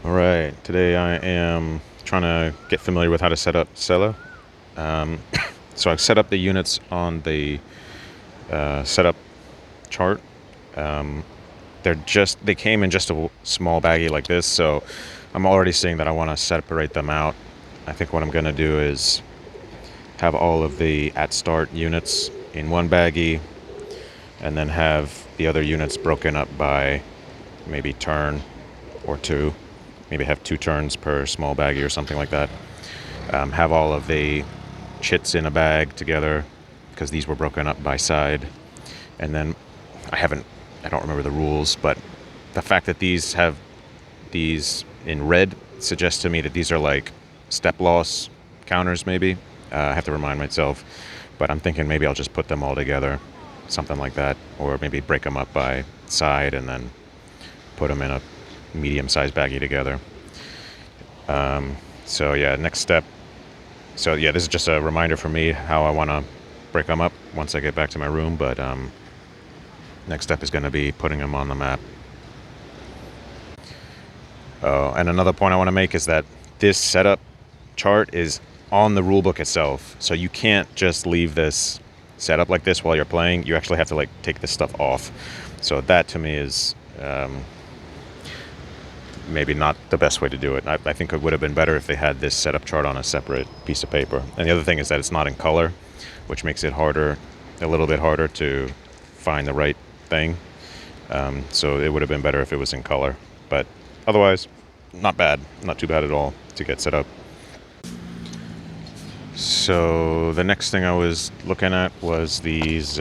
Alright, today I am trying to get familiar with how to set up Sela. Um, so I've set up the units on the setup chart. Um, they came in just a small baggie like this, so I'm already seeing that I want to separate them out. I think what I'm going to do is have all of the at start units in one baggie, and then have the other units broken up by maybe turn or two. Maybe have 2 turns per small baggie or something like that. Have all of the chits in a bag together because these were broken up by side. And then I don't remember the rules, but the fact that these have these in red suggests to me that these are like step loss counters, maybe. I have to remind myself, but I'm thinking maybe I'll just put them all together, something like that, or maybe break them up by side and then put them in a medium-sized baggie together. So yeah, next step. So yeah, this is just a reminder for me how I want to break them up once I get back to my room. But next step is going to be putting them on the map. Oh, and another point I want to make is that this setup chart is on the rulebook itself, so you can't just leave this set up like this while you're playing. You actually have to like take this stuff off. So that to me is maybe not the best way to do it. I think it would have been better if they had this setup chart on a separate piece of paper. And the other thing is that it's not in color, which makes it harder, a little bit harder to find the right thing. So it would have been better if it was in color. But otherwise, not bad. Not too bad at all to get set up. So the next thing I was looking at was these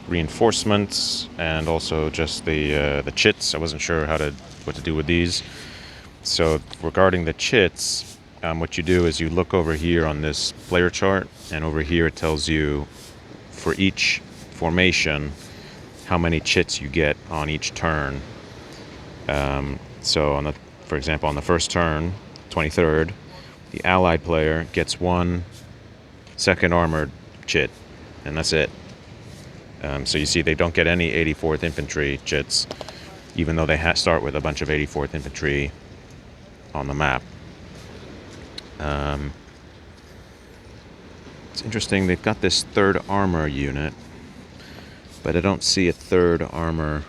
reinforcements and also just the chits. I wasn't sure what to do with these. So regarding the chits, what you do is you look over here on this player chart, and over here it tells you for each formation how many chits you get on each turn. So for example, on the first turn, 23rd, the allied player gets 1 second armored chit, and that's it. So you see they don't get any 84th Infantry chits, even though they start with a bunch of 84th Infantry on the map. It's interesting, they've got this 3rd armor unit, but I don't see a 3rd armor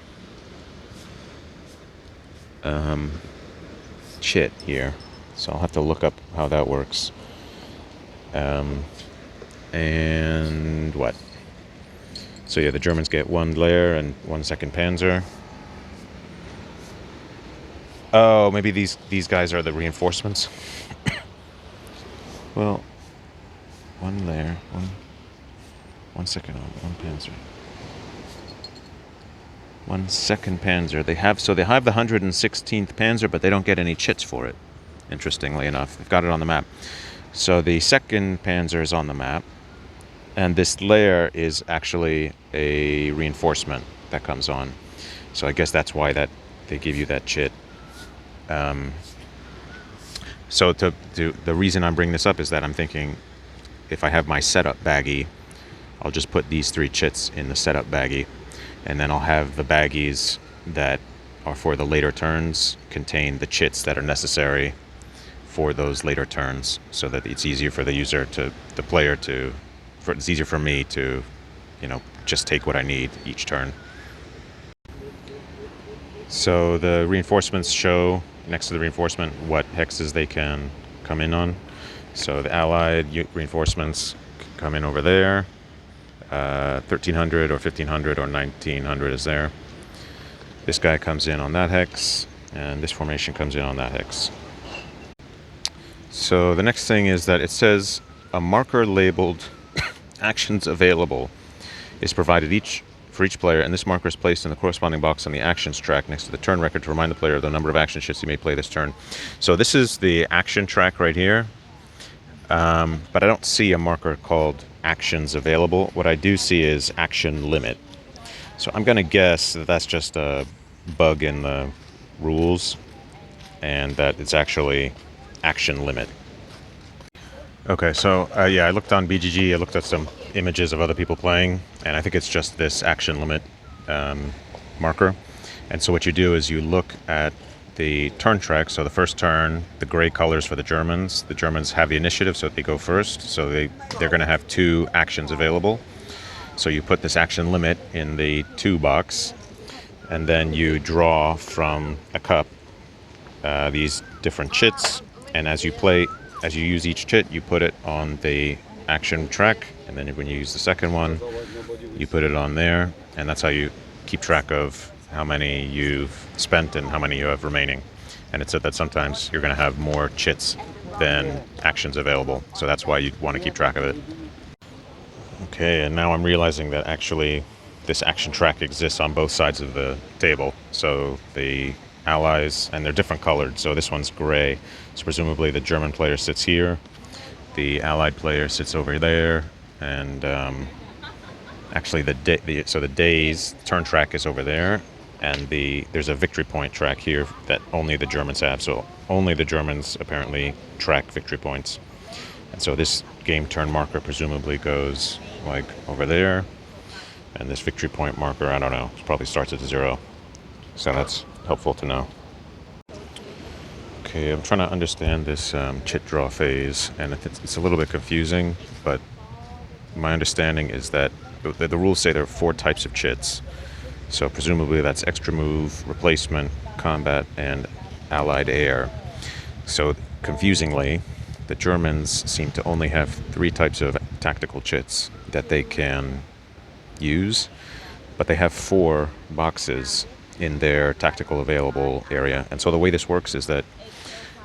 chit here. So I'll have to look up how that works. And what? So yeah, the Germans get 1 layer and 1 second Panzer. Oh, maybe these guys are the reinforcements. Well, 1 layer, 1 second, 1 Panzer, 1 second Panzer. They have the 116th Panzer, but they don't get any chits for it. Interestingly enough, they've got it on the map. So the 2nd Panzer is on the map, and this layer is actually a reinforcement that comes on. So I guess that's why they give you that chit. So the reason I'm bringing this up is that I'm thinking if I have my setup baggie, I'll just put these 3 chits in the setup baggie, and then I'll have the baggies that are for the later turns contain the chits that are necessary for those later turns, so that it's easier for it's easier for me to, just take what I need each turn. So the reinforcements show next to the reinforcement what hexes they can come in on. So the allied reinforcements come in over there. 1300 or 1500 or 1900 is there. This guy comes in on that hex, and this formation comes in on that hex. So the next thing is that it says a marker labeled actions available is provided for each player, and this marker is placed in the corresponding box on the actions track next to the turn record to remind the player of the number of action shifts he may play this turn. So this is the action track right here, but I don't see a marker called actions available. What I do see is action limit. So I'm going to guess that that's just a bug in the rules, and that it's actually action limit. Okay, so yeah, I looked on BGG, I looked at some images of other people playing, and I think it's just this action limit marker. And so what you do is you look at the turn track. So the first turn, the gray colors for the Germans. The Germans have the initiative, so they go first. So they're going to have 2 actions available. So you put this action limit in the 2 box, and then you draw from a cup these different chits. And as you use each chit, you put it on the action track, and then when you use the second one, you put it on there, and that's how you keep track of how many you've spent and how many you have remaining. And it said that sometimes you're going to have more chits than actions available, so that's why you want to keep track of it. Okay, and now I'm realizing that actually this action track exists on both sides of the table. So the allies, and they're different colored, so this one's gray, so presumably the German player sits here, the allied player sits over there, and actually the day's turn track is over there, and there's a victory point track here that only the Germans have, so only the Germans apparently track victory points. And so this game turn marker presumably goes like over there, and this victory point marker, I don't know, probably starts at 0. So that's helpful to know. Okay, I'm trying to understand this chit draw phase, and it's a little bit confusing, but my understanding is that the rules say there are 4 types of chits. So presumably that's extra move, replacement, combat, and allied air. So confusingly, the Germans seem to only have 3 types of tactical chits that they can use, but they have 4 boxes in their tactical available area. And so the way this works is that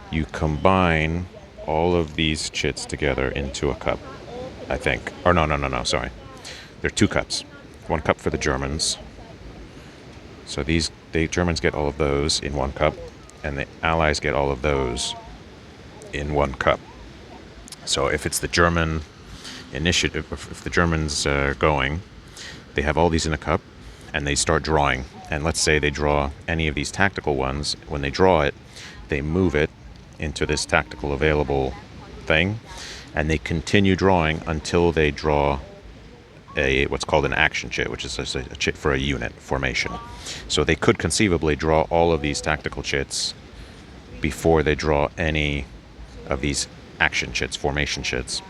you combine all of these chits together into a cup, I think. Or no, sorry. There are 2 cups. 1 cup for the Germans. So the Germans get all of those in 1 cup, and the Allies get all of those in 1 cup. So if it's the German initiative, if the Germans are going, they have all these in a cup, and they start drawing. And let's say they draw any of these tactical ones. When they draw it, they move it into this tactical available thing, and they continue drawing until they draw what's called an action chit, which is a chit for a unit formation. So they could conceivably draw all of these tactical chits before they draw any of these action chits, formation chits.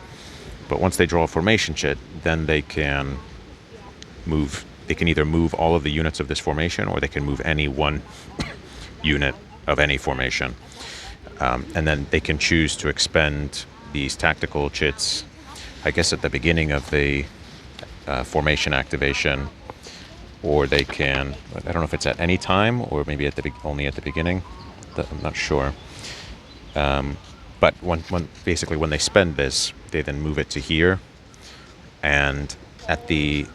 But once they draw a formation chit, then they can move. They can either move all of the units of this formation, or they can move any one unit of any formation. And then they can choose to expend these tactical chits, I guess, at the beginning of the formation activation, or they can, I don't know if it's at any time or maybe only at the beginning. I'm not sure. But basically when they spend this, they then move it to here, and at the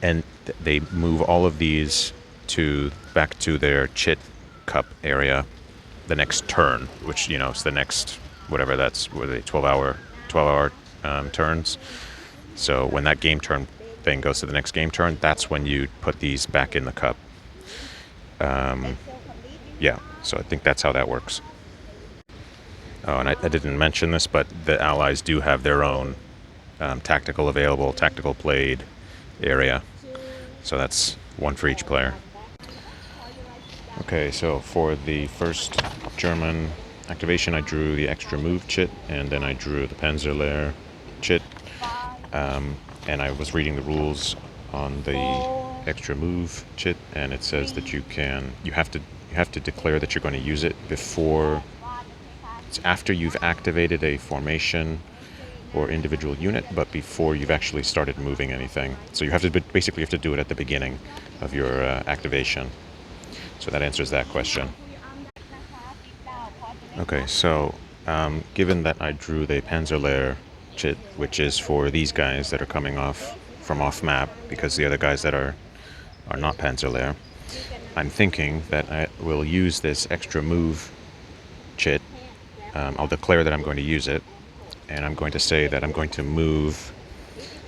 end they move all of these back to their chit cup area the next turn, which is the next whatever that's 12-hour turns. So when that game turn thing goes to the next game turn, that's when you put these back in the cup. Yeah, so I think that's how that works. Oh, and I didn't mention this, but the Allies do have their own tactical played area. So that's 1 for each player. Okay, so for the first German activation, I drew the extra move chit, and then I drew the Panzerlehr chit. And I was reading the rules on the extra move chit, and it says that you have to declare that you're going to use it before. It's after you've activated a formation or individual unit, but before you've actually started moving anything. So you have to do it at the beginning of your activation. So that answers that question. Okay, so given that I drew the Panzerlehr chit, which is for these guys that are coming from off map, because the other guys that are not Panzerlehr, I'm thinking that I will use this extra move chit. I'll declare that I'm going to use it, and I'm going to say that I'm going to move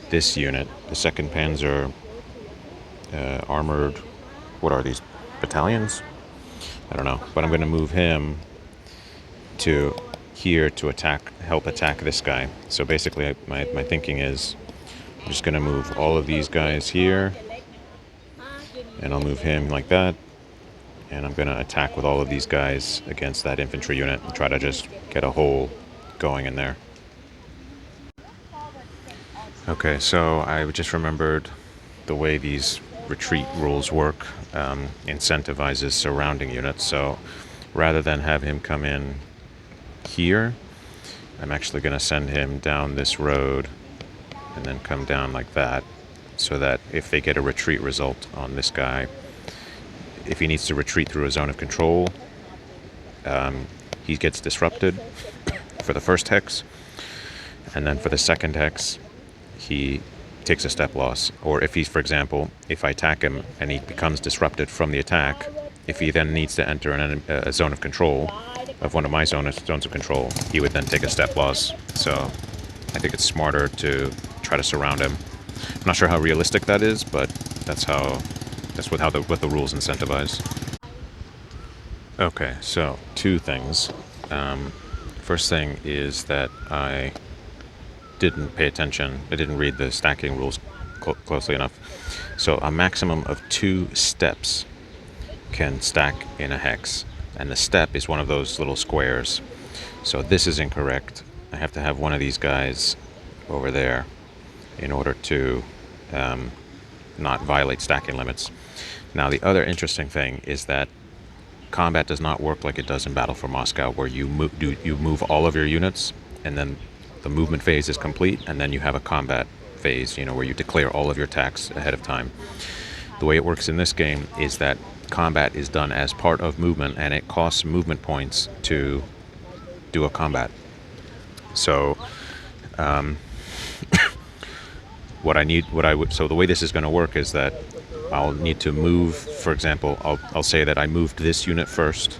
this unit, the 2nd Panzer armored, what are these, battalions? I don't know, but I'm going to move him to here to help attack this guy. So basically my thinking is I'm just going to move all of these guys here, and I'll move him like that, and I'm going to attack with all of these guys against that infantry unit and try to just get a hole going in there. Okay, so I just remembered the way these retreat rules work incentivizes surrounding units. So rather than have him come in here, I'm actually going to send him down this road and then come down like that, so that if they get a retreat result on this guy, if he needs to retreat through a zone of control, he gets disrupted for the first hex, and then for the second hex, he takes a step loss. Or if he's, for example, if I attack him and he becomes disrupted from the attack, if he then needs to enter a zone of control of one of my zones of control, he would then take a step loss. So I think it's smarter to try to surround him. I'm not sure how realistic that is, but that's what the rules incentivize. Okay, so two things. First thing is that I didn't pay attention. I didn't read the stacking rules closely enough. So a maximum of 2 steps can stack in a hex, and the step is one of those little squares. So this is incorrect. I have to have one of these guys over there in order to not violate stacking limits. Now, the other interesting thing is that combat does not work like it does in Battle for Moscow, where you move all of your units, and then the movement phase is complete, and then you have a combat phase, where you declare all of your attacks ahead of time. The way it works in this game is that combat is done as part of movement, and it costs movement points to do a combat. So, so the way this is going to work is that I'll need to move. For example, I'll say that I moved this unit first.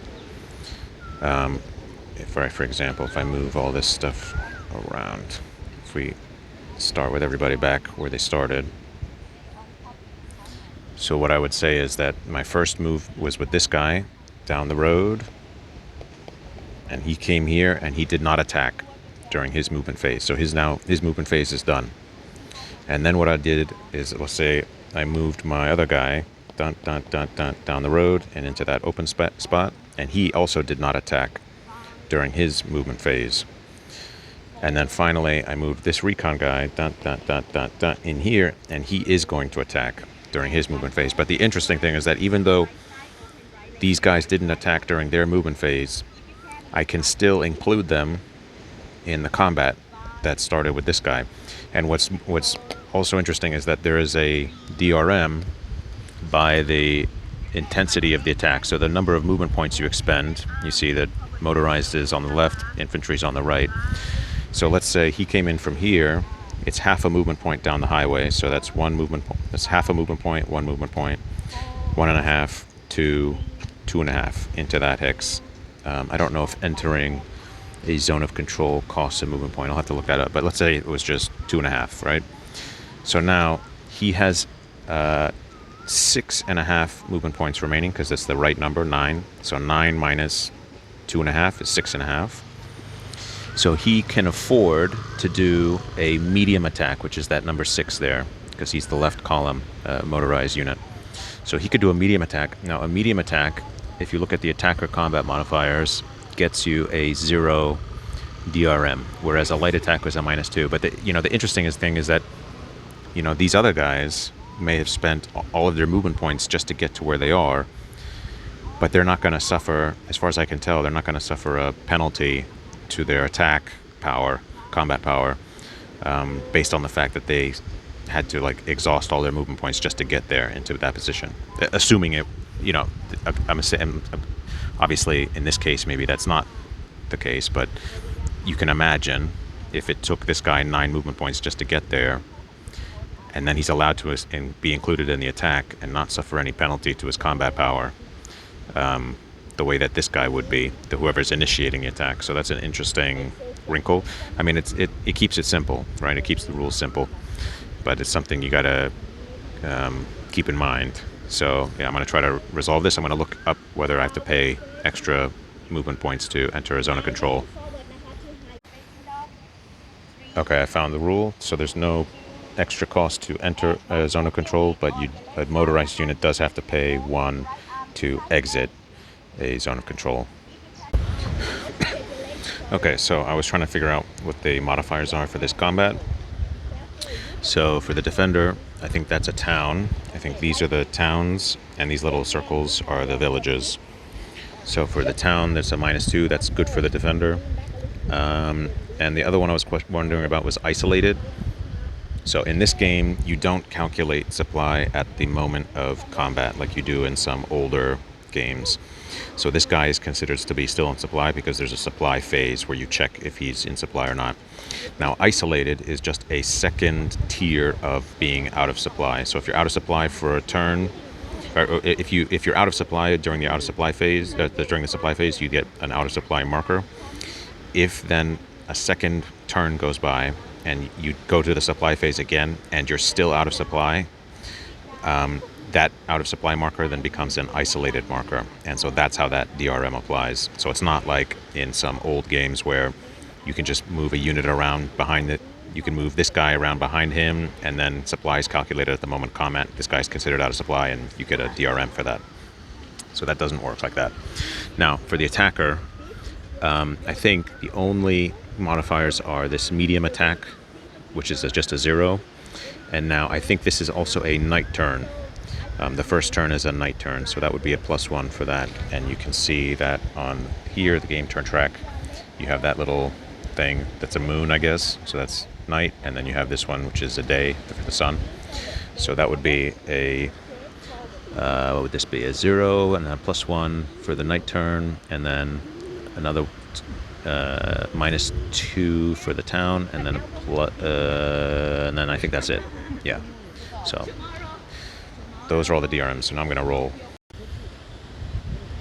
For example, if I move all this stuff around, if we start with everybody back where they started. So what I would say is that my first move was with this guy down the road, and he came here and he did not attack during his movement phase. So his movement phase is done. And then what I did is, let's say I moved my other guy down the road and into that open spot, and he also did not attack during his movement phase. And then finally I moved this recon guy in here, and he is going to attack during his movement phase. But the interesting thing is that even though these guys didn't attack during their movement phase, I can still include them in the combat that started with this guy. And what's also interesting is that there is a DRM by the intensity of the attack. So the number of movement points you expend, you see that motorized is on the left, infantry is on the right. So let's say he came in from here, it's half a movement point down the highway. So that's that's half a movement point, 1 movement point, 1.5, 2, 2.5 into that hex. I don't know if entering a zone of control costs a movement point. I'll have to look that up. But let's say it was just 2.5, right? So now he has 6.5 movement points remaining, because that's the right number, 9. So 9 minus 2.5 is 6.5. So he can afford to do a medium attack, which is that number 6 there, because he's the left column motorized unit. So he could do a medium attack. Now, a medium attack, if you look at the attacker combat modifiers, gets you a 0 DRM, whereas a light attack was a -2. But the interesting thing is that these other guys may have spent all of their movement points just to get to where they are, but they're not going to suffer, as far as I can tell, they're not going to suffer a penalty to their attack power, combat power, based on the fact that they had to exhaust all their movement points just to get there into that position. Assuming it, obviously in this case maybe that's not the case, but you can imagine if it took this guy 9 movement points just to get there, and then he's allowed to be included in the attack and not suffer any penalty to his combat power, the way that this guy would be, whoever's initiating the attack. So that's an interesting wrinkle. I mean, it keeps it simple, right? It keeps the rules simple, but it's something you gotta keep in mind. So yeah, I'm gonna try to resolve this. I'm gonna look up whether I have to pay extra movement points to enter a zone of control. Okay, I found the rule. So there's no extra cost to enter a zone of control, but a motorized unit does have to pay 1 to exit a zone of control. Okay, so I was trying to figure out what the modifiers are for this combat. So for the defender, I think that's a town. I think these are the towns, and these little circles are the villages. So for the town, there's a -2. That's good for the defender. And the other one I was wondering about was isolated. So in this game, you don't calculate supply at the moment of combat like you do in some older games. So this guy is considered to be still in supply because there's a supply phase where you check if he's in supply or not. Now, isolated is just a second tier of being out of supply. So if you're out of supply for a turn, or if you're out of supply during the out of supply phase, during the supply phase, you get an out of supply marker. If then a second turn goes by and you go to the supply phase again and you're still out of supply, that out of supply marker then becomes an isolated marker. And so that's how that DRM applies. So it's not like in some old games where you can just move a unit around behind it. You can move this guy around behind him, and then supply is calculated at the moment comment. This guy's considered out of supply, and you get a DRM for that. So that doesn't work like that. Now, for the attacker, I think the only modifiers are this medium attack, which is just a 0. And now I think this is also a night turn. The first turn is a night turn, so that would be a +1 for that. And you can see that on here, the game turn track, you have that little thing that's a moon, I guess. So that's night. And then you have this one, which is a day for the sun. So that would be a, what would this be? A 0 and a +1 for the night turn. And then another -2 for the town. And then and then I think that's it. Yeah. So those are all the DRMs, so now I'm going to roll.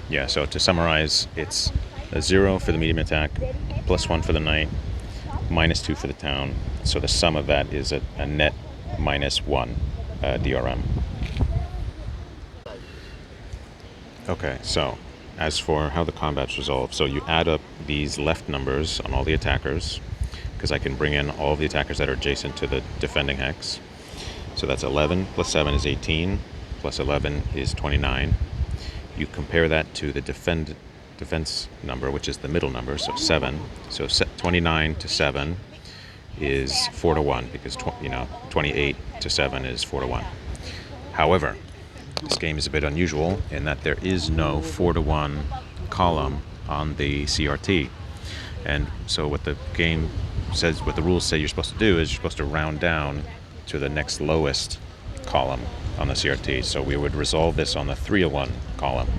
Yeah, so to summarize, it's a 0 for the medium attack, +1 for the night, -2 for the town. So the sum of that is a net -1 DRM. Okay, so as for how the combat's resolved, so you add up these left numbers on all the attackers, because I can bring in all of the attackers that are adjacent to the defending hex. So that's 11 + 7 is 18. Plus 11 is 29. You compare that to the defense number, which is the middle number, so 7. So 29 to 7 is 4-1, because 28 to 7 is 4-1. However, this game is a bit unusual in that there is no 4-1 column on the CRT. And so what the game says, what the rules say you're supposed to do is you're supposed to round down to the next lowest column on the CRT. So we would resolve this on the 3-1 column.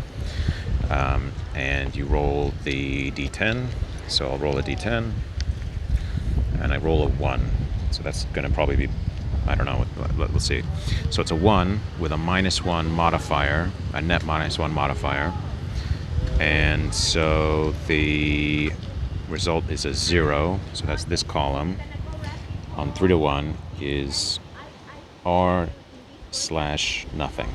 And you roll the D10. So I'll roll a D10 and I roll a 1. So that's going to probably be, I don't know, let's see. So it's a 1 with a -1 modifier, a net -1 modifier. And so the result is a 0. So that's this column. On 3-1 is r/nothing.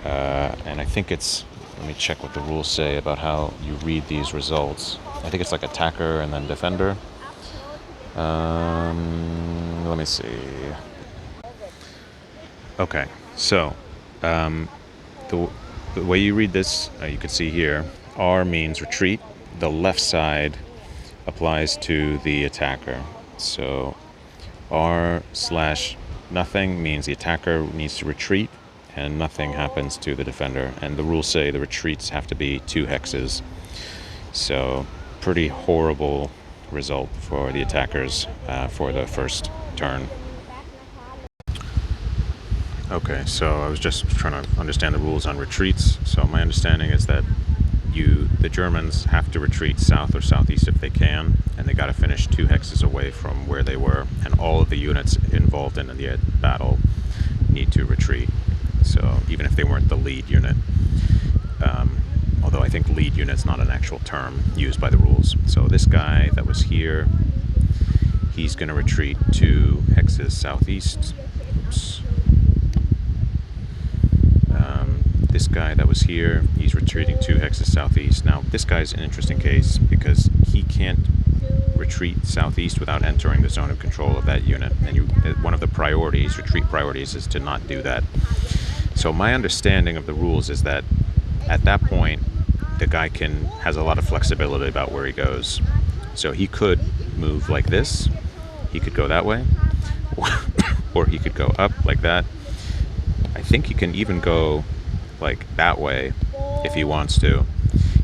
And I think it's, let me check what the rules say about how you read these results. I think it's like attacker and then defender. Let me see. Okay, so the way you read this, you can see here, R means retreat. The left side applies to the attacker. So r/nothing means the attacker needs to retreat, and nothing happens to the defender. And the rules say the retreats have to be 2 hexes. So pretty horrible result for the attackers for the first turn. Okay, so I was just trying to understand the rules on retreats. So my understanding is that the Germans have to retreat south or southeast if they can, and they got to finish 2 hexes away from where they were, and all of the units involved in the battle need to retreat. So even if they weren't the lead unit, although I think lead unit's not an actual term used by the rules. So this guy that was here, he's going to retreat 2 hexes southeast. Oops. This guy that was here, he's retreating 2 hexes southeast. Now, this guy's an interesting case because he can't retreat southeast without entering the zone of control of that unit. And one of the retreat priorities, is to not do that. So my understanding of the rules is that at that point, the guy has a lot of flexibility about where he goes. So he could move like this, he could go that way, or he could go up like that. I think he can even go like that way if he wants to.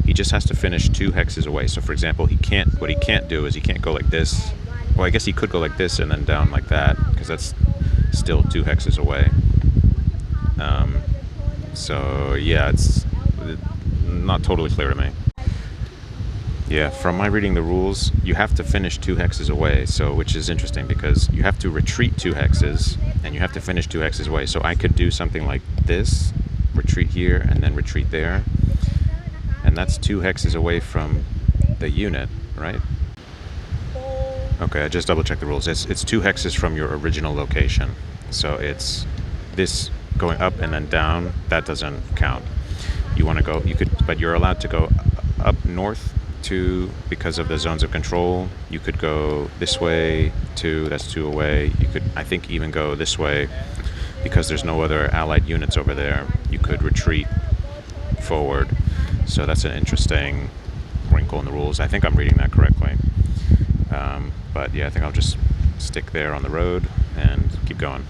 He just has to finish 2 hexes away. So for example, what he can't do is he can't go like this. Well, I guess he could go like this and then down like that, because that's still 2 hexes away. So yeah, it's not totally clear to me. Yeah, from my reading the rules, you have to finish 2 hexes away, so which is interesting because you have to retreat 2 hexes and you have to finish 2 hexes away. So I could do something like this, retreat here and then retreat there, and that's 2 hexes away from the unit, right? Okay, I just double checked the rules. It's 2 hexes from your original location, so it's this going up and then down. That doesn't count. You want to go, but you're allowed to go up north. Because of the zones of control, you could go this way 2, that's 2 away. You could, I think, even go this way because there's no other allied units over there. You could retreat forward. So that's an interesting wrinkle in the rules. I think I'm reading that correctly. But yeah, I think I'll just stick there on the road and keep going.